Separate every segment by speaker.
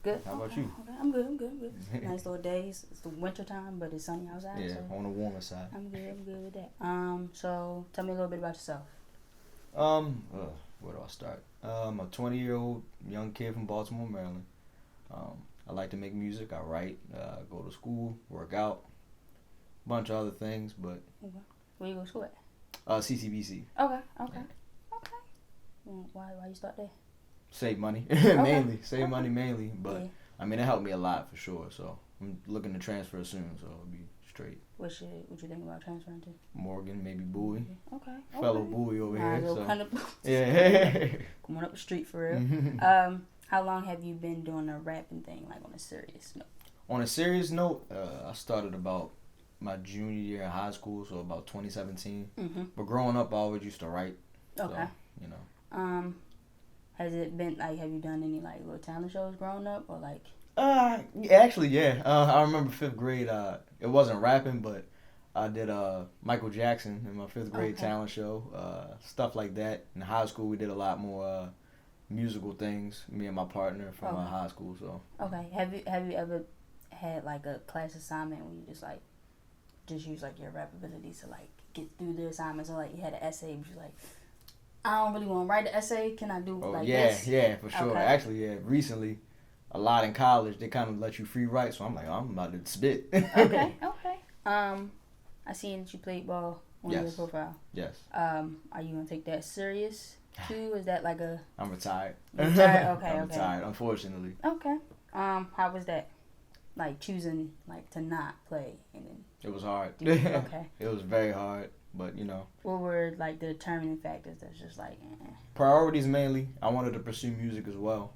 Speaker 1: Good.
Speaker 2: How about you?
Speaker 1: Okay, I'm good. I'm good. Nice little days. It's the winter time, but it's sunny outside.
Speaker 2: Yeah,
Speaker 1: so
Speaker 2: on the warmer side.
Speaker 1: I'm good. I'm good with that. So tell me a little bit about yourself.
Speaker 2: Where do I start? I'm a 20-year-old young kid from Baltimore, Maryland. I like to make music. I write, go to school, work out, bunch of other things, but
Speaker 1: Okay. Where you go to school at?
Speaker 2: CCBC.
Speaker 1: Okay. Okay. Why you start there?
Speaker 2: Save money,
Speaker 1: Okay.
Speaker 2: mainly. Save
Speaker 1: Okay.
Speaker 2: money mainly, but
Speaker 1: Yeah.
Speaker 2: I mean it helped me a lot for sure. So I'm looking to transfer soon, so it'll be straight.
Speaker 1: What you think about transferring to?
Speaker 2: Morgan, maybe Bowie.
Speaker 1: Okay.
Speaker 2: Fellow Bowie over here. So.
Speaker 1: Yeah. Coming up the street for real. How long have you been doing the rapping thing, like on a serious note?
Speaker 2: On a serious note, I started about my junior year in high school, so about 2017.
Speaker 1: Mm-hmm.
Speaker 2: But growing up, I always used to write.
Speaker 1: Okay.
Speaker 2: So, you know.
Speaker 1: Has it been like? Have you done any like little talent shows growing up, or like?
Speaker 2: Actually, yeah. I remember fifth grade. It wasn't rapping, but I did Michael Jackson in my fifth grade talent show. Stuff like that. In high school, we did a lot more musical things. Me and my partner from high school. So.
Speaker 1: Okay. Have you ever had like a class assignment where you just use like your rap abilities to like get through the assignments, or like you had an essay, but you're like, I don't really want to write the essay. Can I do this?
Speaker 2: Yeah, for sure.
Speaker 1: Okay.
Speaker 2: Actually, yeah. Recently, a lot in college, they kind of let you free write, so I'm like, I'm about to spit.
Speaker 1: Okay. I seen that you played ball on your profile.
Speaker 2: Yes.
Speaker 1: Are you gonna take that serious too? Is that like a?
Speaker 2: I'm retired.
Speaker 1: You're retired? Okay.
Speaker 2: I'm retired, unfortunately.
Speaker 1: Okay. How was that? Like choosing like to not play and then.
Speaker 2: It was hard.
Speaker 1: Okay.
Speaker 2: It was very hard, but you know.
Speaker 1: What were like the determining factors that's just like?
Speaker 2: Priorities mainly. I wanted to pursue music as well.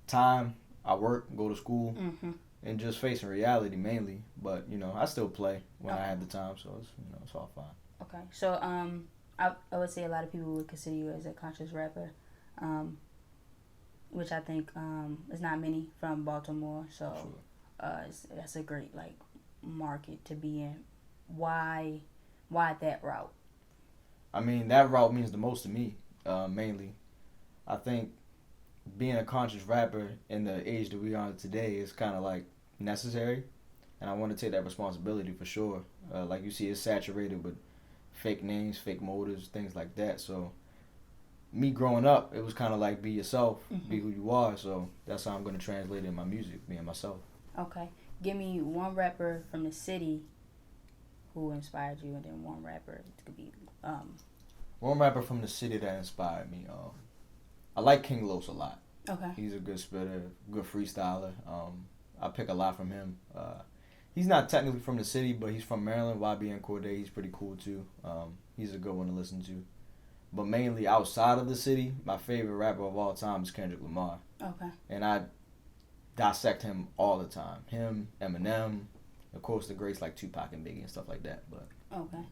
Speaker 2: Time. I work, go to school, and just facing reality mainly. But you know, I still play when I have the time, so it's all fine.
Speaker 1: Okay, so I would say a lot of people would consider you as a conscious rapper, which I think is not many from Baltimore. So that's a great like market to be in. Why that route?
Speaker 2: I mean, that route means the most to me, mainly. I think being a conscious rapper in the age that we are today is kind of like necessary, and I want to take that responsibility for sure. Like you see, it's saturated with fake names, fake motives, things like that. So me growing up, it was kind of like be yourself, be who you are. So that's how I'm going to translate it in my music, being myself.
Speaker 1: Okay. Give me one rapper from the city who inspired you, and then one rapper. It could be
Speaker 2: one rapper from the city that inspired me. I like King Los a lot.
Speaker 1: Okay.
Speaker 2: He's a good spitter, good freestyler. I pick a lot from him. He's not technically from the city, but he's from Maryland. YB and Corday, he's pretty cool too. He's a good one to listen to. But mainly outside of the city, my favorite rapper of all time is Kendrick Lamar.
Speaker 1: Okay.
Speaker 2: And I dissect him all the time. Him, Eminem, of course the greats like Tupac and Biggie and stuff like that. But
Speaker 1: okay.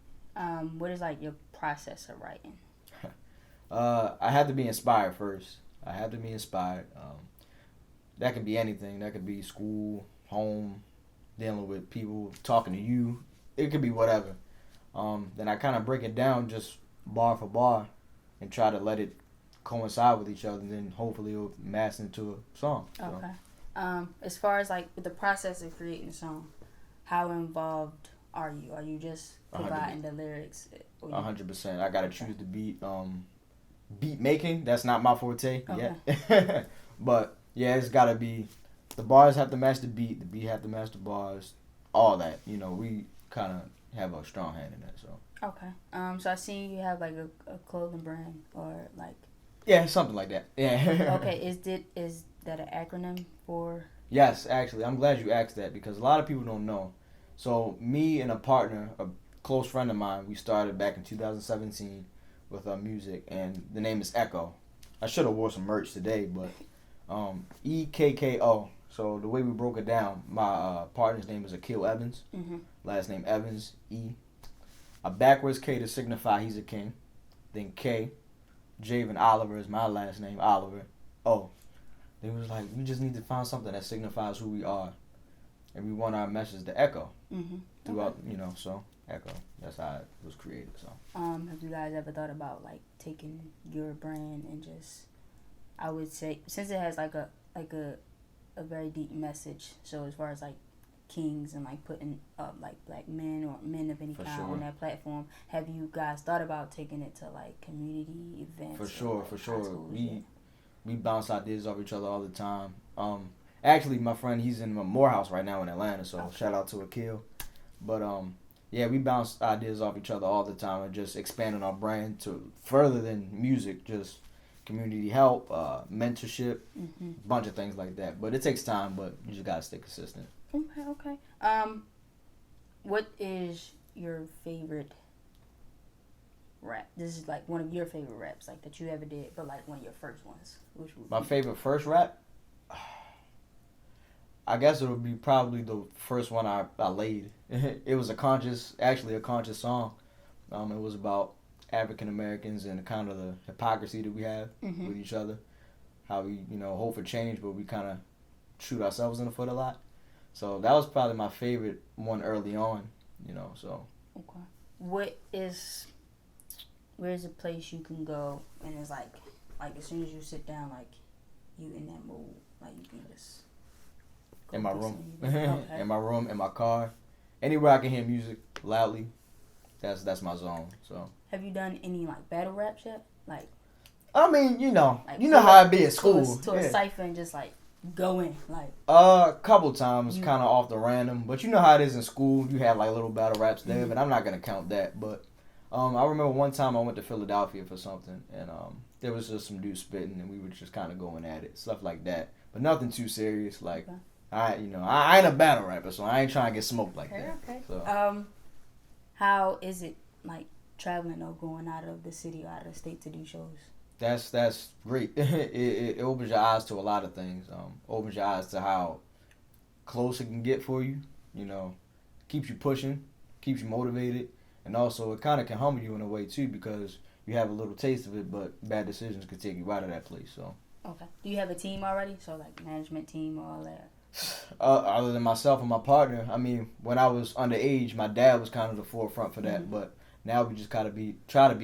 Speaker 1: What is like your process of writing?
Speaker 2: I had to be inspired first. That could be anything. That could be school, home, dealing with people, talking to you. It could be whatever. Then I kind of break it down just bar for bar and try to let it coincide with each other, and then hopefully it'll mass into a song. So.
Speaker 1: Okay. As far as like with the process of creating a song, how involved are you? Are you just providing 100%. The lyrics?
Speaker 2: 100%. I gotta choose the beat. Beat making, that's not my forte yet. But yeah, it's gotta be, the bars have to match the beat have to match the bars, all that. You know, we kind of have a strong hand in that. So.
Speaker 1: Okay. So I seen you have like a clothing brand or like.
Speaker 2: Yeah, something like that. Yeah.
Speaker 1: Okay. Is that an acronym for?
Speaker 2: Yes, actually, I'm glad you asked that because a lot of people don't know. So me and a partner, a close friend of mine, we started back in 2017 with our music, and the name is Echo. I should have wore some merch today, but EKKO. So the way we broke it down, my partner's name is Akil Evans, last name Evans, E. A backwards K to signify he's a king, then K. Javen Oliver is my last name, Oliver. O. They was like, we just need to find something that signifies who we are, and we want our message to echo throughout, so Echo. That's how it was created. So.
Speaker 1: Have you guys ever thought about like taking your brand and just, I would say, since it has like a a very deep message. So as far as like kings and like putting up like black men or men of any
Speaker 2: For
Speaker 1: kind
Speaker 2: sure.
Speaker 1: on that platform, have you guys thought about taking it to like community events?
Speaker 2: For sure,
Speaker 1: like
Speaker 2: for sure.
Speaker 1: yet?
Speaker 2: We bounce ideas off each other all the time. Actually, my friend, he's in Morehouse right now in Atlanta, so
Speaker 1: Okay.
Speaker 2: shout out to Akil. But yeah, we bounce ideas off each other all the time and just expanding our brand to further than music, just community help, mentorship, bunch of things like that. But it takes time, but you just gotta stay consistent.
Speaker 1: Okay. What is your favorite rap? This is like one of your favorite raps, like that you ever did, but like one of your first ones. Which would
Speaker 2: My
Speaker 1: be?
Speaker 2: favorite first rap, I guess it would be probably the first one I laid. It was actually a conscious song. It was about African Americans and kind of the hypocrisy that we have with each other. How we, hope for change, but we kind of shoot ourselves in the foot a lot. So that was probably my favorite one early on, so.
Speaker 1: Okay. Where's a place you can go and it's like as soon as you sit down, like you in that mood, like you can just
Speaker 2: in my room.
Speaker 1: Okay.
Speaker 2: In my room, in my car, anywhere I can hear music loudly, that's my zone. So.
Speaker 1: Have you done any like battle raps yet? Like.
Speaker 2: I mean,
Speaker 1: Like,
Speaker 2: how it be at school.
Speaker 1: To a cipher and just like go in, like.
Speaker 2: A couple times, kind of off the random, but you know how it is in school. You have like little battle raps there, but I'm not gonna count that. But I remember one time I went to Philadelphia for something, and there was just some dudes spitting, and we were just kind of going at it, stuff like that. But nothing too serious. Like, I ain't a battle rapper, so I ain't trying to get smoked like that.
Speaker 1: Okay.
Speaker 2: So.
Speaker 1: How is it like traveling or going out of the city or out of the state to do shows?
Speaker 2: That's great. It opens your eyes to a lot of things. Opens your eyes to how close it can get for you. Keeps you pushing, keeps you motivated, and also it kind of can humble you in a way too because you have a little taste of it, but bad decisions could take you out of that place. So.
Speaker 1: Okay. Do you have a team already? So like management team or all that?
Speaker 2: Other than myself and my partner, I mean, when I was underage, my dad was kind of the forefront for that, but. Now we just try to be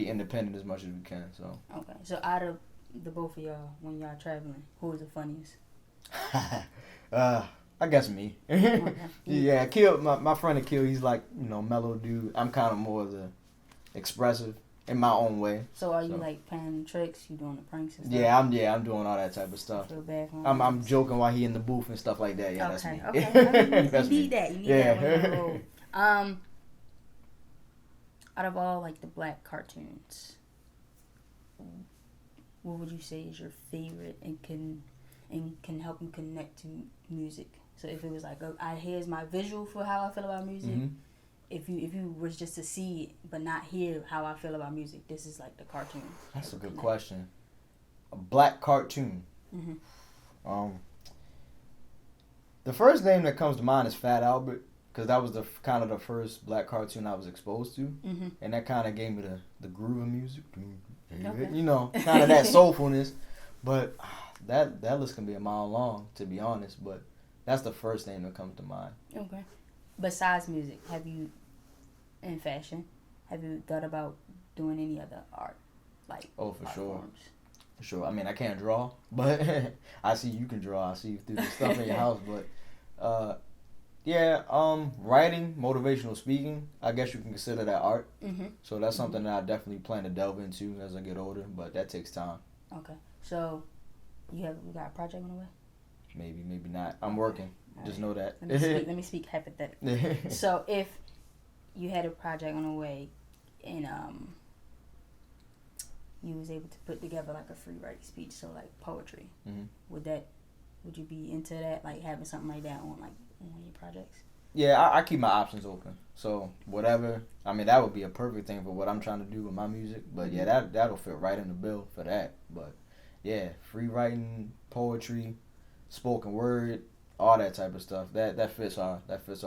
Speaker 2: independent as much as we can. So.
Speaker 1: Okay. So out of the both of y'all, when y'all traveling, who is the funniest?
Speaker 2: I guess me. Yeah, Akil, my friend Akil, he's like mellow dude. I'm kind of more the expressive in my own way.
Speaker 1: So are you like playing tricks? You doing the pranks and stuff?
Speaker 2: Yeah, I'm doing all that type of stuff.
Speaker 1: I feel bad for
Speaker 2: him. I'm joking while he in the booth and stuff like that. Yeah, that's me.
Speaker 1: Okay. I mean,
Speaker 2: that's
Speaker 1: you need that. You need that when you're old. Out of all like the black cartoons, what would you say is your favorite and can help you connect to music? So if it was like here's my visual for how I feel about music. If you was just to see it but not hear how I feel about music, this is like the cartoon.
Speaker 2: That's a good question. A black cartoon. The first name that comes to mind is Fat Albert. Because that was the first black cartoon I was exposed to. And that kind of gave me the groove of music. Okay. Kind of that soulfulness. But that list can be a mile long, to be honest. But that's the first name that comes to mind.
Speaker 1: Okay. Besides music, in fashion, have you thought about doing any other art? Like,
Speaker 2: oh, for sure.
Speaker 1: Forms?
Speaker 2: For sure. I mean, I can't draw, but I see you can draw. I see you through the stuff in your house. But, yeah, writing, motivational speaking, I guess you can consider that art. So that's something that I definitely plan to delve into as I get older, but that takes time.
Speaker 1: Okay. So, you got a project on the way?
Speaker 2: Maybe not. I'm working. Just know that.
Speaker 1: Let me speak hypothetically. So, if you had a project on the way and you was able to put together like a free writing speech, so like poetry, would you be into that, like having something like that on like one of your projects?
Speaker 2: Yeah, I keep my options open. So whatever, I mean, that would be a perfect thing for what I'm trying to do with my music. But yeah, that'll fit right in the bill for that. But yeah, free writing, poetry, spoken word, all that type of stuff. That fits our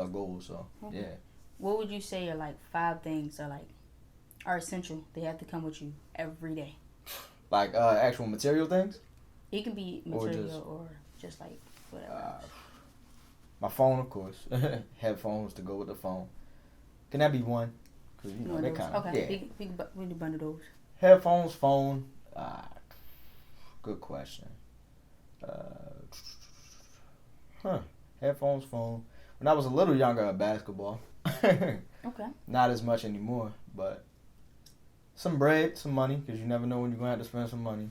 Speaker 2: goals. So yeah.
Speaker 1: What would you say are like 5 things that are essential? They have to come with you every day.
Speaker 2: Like actual material things?
Speaker 1: It can be material or just like whatever.
Speaker 2: My phone, of course. Headphones to go with the phone. Can that be one? Because they kind of
Speaker 1: we do bundle those.
Speaker 2: Headphones, phone. Good question. Headphones, phone. When I was a little younger, basketball.
Speaker 1: Okay.
Speaker 2: Not as much anymore, but some bread, some money, because you never know when you're going to have to spend some money.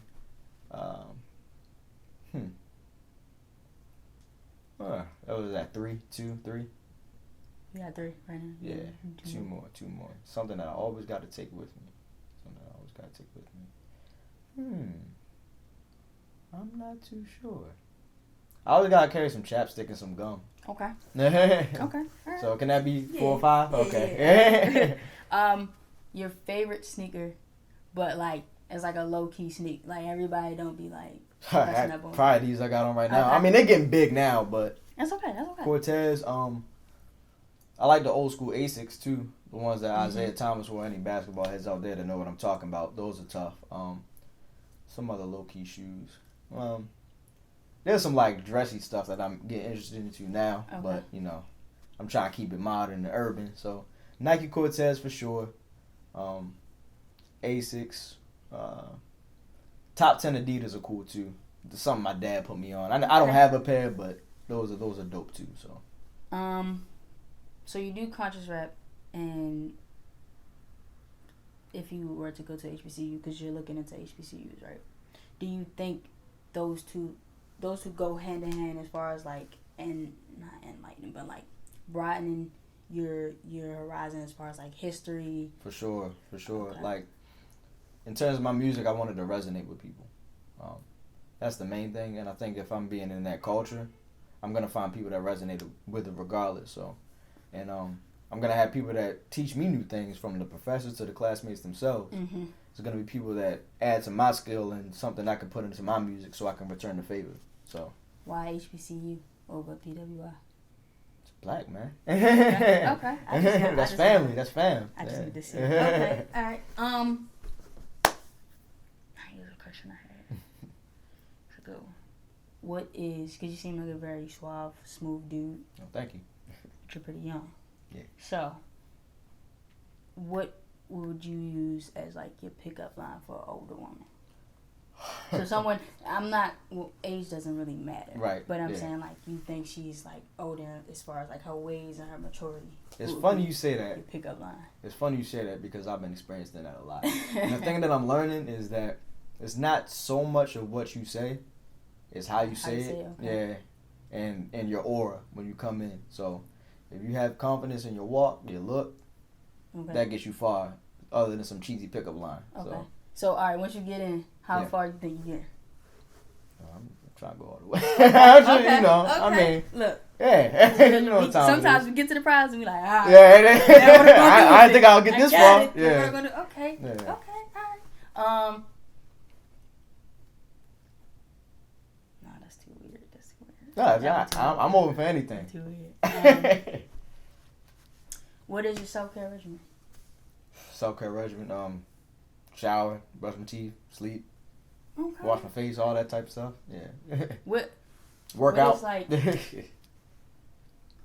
Speaker 2: That was at 3, 2, 3.
Speaker 1: You got 3 right now?
Speaker 2: Yeah, two more. Something that I always got to take with me. I'm not too sure. I always got to carry some chapstick and some gum.
Speaker 1: Okay.
Speaker 2: Okay.
Speaker 1: All right.
Speaker 2: So can that be 4 or 5?
Speaker 1: Yeah,
Speaker 2: Okay.
Speaker 1: Yeah. Your favorite sneaker, but like it's like a low key sneak. Like everybody don't be like messing up on.
Speaker 2: Probably these I got on right now.
Speaker 1: Okay.
Speaker 2: I mean, they're getting big now, but
Speaker 1: that's okay.
Speaker 2: Cortez. I like the old school Asics too. The ones that Isaiah Thomas wore. Any basketball heads out there that know what I'm talking about. Those are tough. Some other low key shoes. There's some like dressy stuff that I'm getting interested into now, but you know, I'm trying to keep it modern and urban. So Nike Cortez for sure. Asics. Top 10 Adidas are cool too. It's something my dad put me on. I don't have a pair, but those are dope too. So.
Speaker 1: So you do conscious rap, and if you were to go to HBCU, because you're looking into HBCUs, right? Do you think those two go hand in hand as far as like, and not enlightening, but like broadening your horizon as far as like history?
Speaker 2: For sure.
Speaker 1: Okay.
Speaker 2: Like in terms of my music, I wanted to resonate with people. That's the main thing, and I think if I'm being in that culture, I'm gonna find people that resonate with it regardless. So. And I'm going to have people that teach me new things, from the professors to the classmates themselves. Mm-hmm. It's going to be people that add to my skill and something I can put into my music so I can return the favor. So
Speaker 1: why HBCU over PWI?
Speaker 2: It's black, man.
Speaker 1: Okay.
Speaker 2: That's family. That's fam.
Speaker 1: I just need to see. Okay. All right. Here's a question I had. It's a good one. What is, because you seem like a very suave, smooth dude.
Speaker 2: Oh, thank you.
Speaker 1: You're pretty young.
Speaker 2: Yeah.
Speaker 1: So, what would you use as like your pickup line for an older woman? So someone, age doesn't really matter.
Speaker 2: Right.
Speaker 1: But I'm saying like you think she's like older as far as like her ways and her maturity.
Speaker 2: It's funny you say that.
Speaker 1: Your pickup line.
Speaker 2: It's funny you say that because I've been experiencing that a lot. And the thing that I'm learning is that it's not so much of what you say, it's how you say it. Okay. Yeah. And your aura when you come in. So if you have confidence in your walk, your look, that gets you far, other than some cheesy pickup line.
Speaker 1: Okay. So all right, once you get in, how far do you think you get?
Speaker 2: I'm trying to go all the way. Okay. You know,
Speaker 1: okay.
Speaker 2: I mean,
Speaker 1: look.
Speaker 2: Yeah. You know what time
Speaker 1: sometimes we get to the prize and we like, all right.
Speaker 2: Yeah. I think I'll get this far. Yeah.
Speaker 1: Okay.
Speaker 2: Yeah.
Speaker 1: Okay. All right. No, that's too weird.
Speaker 2: No, I'm open for anything.
Speaker 1: Too weird. What is your self-care regimen?
Speaker 2: Self-care regimen, shower, brush my teeth, sleep,
Speaker 1: okay.
Speaker 2: Wash my face, all that type of stuff. Yeah.
Speaker 1: Work
Speaker 2: out.
Speaker 1: Like,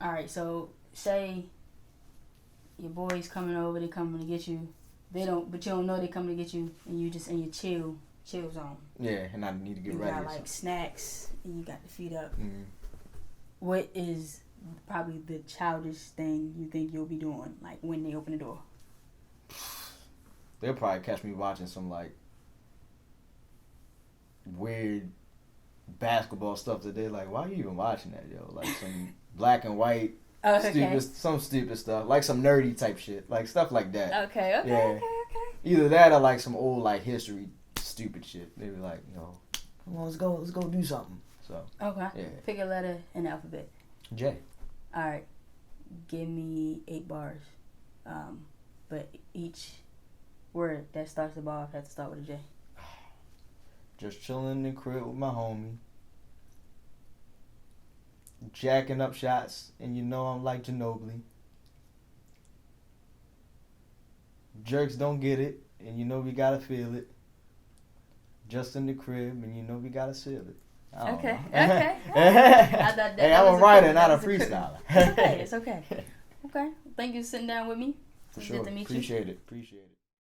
Speaker 1: all right, so say your boys coming over, they coming to get you. But you don't know they coming to get you, and you just in your chill zone.
Speaker 2: Yeah, and I need to get ready.
Speaker 1: You got like snacks, and you got the feet up.
Speaker 2: Mm-hmm.
Speaker 1: What is probably the childish thing you think you'll be doing, like when they open the door?
Speaker 2: They'll probably catch me watching some like weird basketball stuff that they're like, why are you even watching that, yo? Like some black and white, some stupid stuff, like some nerdy type shit, like stuff like that.
Speaker 1: Okay.
Speaker 2: Either that or like some old like history stupid shit. They be like, yo, come on, let's go do something. So yeah.
Speaker 1: Pick a letter in the alphabet.
Speaker 2: J.
Speaker 1: All right, give me 8 bars, but each word that starts the bar has to start with a J.
Speaker 2: Just chilling in the crib with my homie, jacking up shots, and you know I'm like Ginobili. Jerks don't get it, and you know we gotta feel it. Just in the crib, and you know we gotta seal it.
Speaker 1: Okay.
Speaker 2: Hey, I'm a writer, not a freestyler.
Speaker 1: It's okay. Okay. Thank you for sitting down with me.
Speaker 2: For sure.
Speaker 1: Good to meet
Speaker 2: you. Appreciate it.